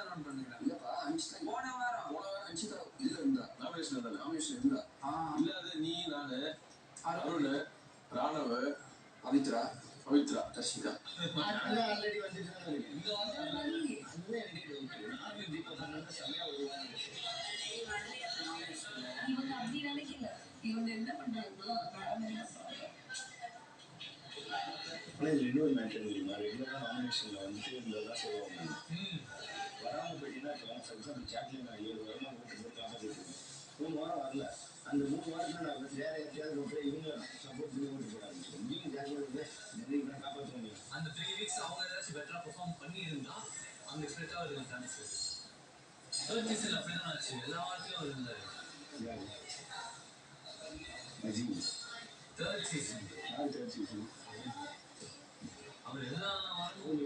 இல்லப்பா அனுப்பிச்சிட்டா போன வாரம் அனுப்பிச்சிட்டா இதுல இருந்தா நாமினேஷன் இருந்தா இல்லாத நீ நானு அருண் ராணவ பவித்ரா தர்ஷிகா ஆல்ரெடி வந்துட்டு இந்த வாரம் இவங்க அப்படி நினைக்கல இவங்க என்ன பண்றாங்களோ இன்னொரு மேட்டர் இல்லைங்களா ரெகுலராக நாமினேஷனில் வந்துட்டு இதெல்லாம் சொல்லுவாங்க வராமல் போயிட்டீங்கன்னா இப்போ ஃபார் எக்ஸாம்பிள் சாட்லின் நான் 7 வாரமாக ஓட்டு போட்டு காப்பாற்றிருக்கேன் 3 வாரம் வரல அந்த 3 வாரத்தில் நான் வேற யாரையாவது போட்டு இவங்க சப்போர்ட் பண்ணி ஓட்டு போட ஆரம்பிச்சிடும் நீங்கள் ஜாலியாக நிறைய பேரை காப்பாற்ற முடியும் அந்த 3 வீக்ஸ் அவங்க ஏதாச்சும் பெட்டராக பெர்ஃபார்ம் பண்ணியிருந்தா அந்த எக்ஸ்பெக்டாக இருக்க சான்சஸ் தேர்ட் சீசன் அப்படி தான் ஆச்சு எல்லா வாரத்தையும் அவர் இருந்தார் தேர்ட் சீசன் அவர் எல்லா வாரமும்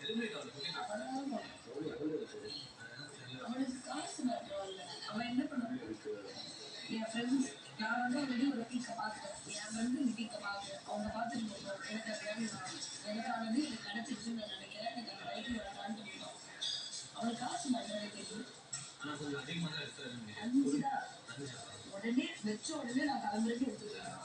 எலிமினேட் அவனுக்கு காசு மாற்றவில்லை அவன் என்ன பண்ணுவான் என் ஃப்ரெண்ட்ஸ் நான் வந்து ஆல்ரெடி ஒரு பீக்கை பார்த்துட்டேன் என் ஃப்ரெண்டு இந்த பீக்கை பார்க்குறேன் அவங்க பார்த்துட்டு போகிறோம் எனக்கு எனக்கானது எனக்கு கிடைச்சிருச்சுன்னு நான் நினைக்கிறேன் எனக்கு அந்த ரைட்டு வேணான்னு போயிடும் அவனுக்கு காசு மாற்றம் தெரியும் ஆனால் கொஞ்சம் அதிகமாக தான் எடுத்து 5 தான் உடனே வச்ச உடனே நான் கிளம்புறதுக்கு எடுத்துக்கிறேன்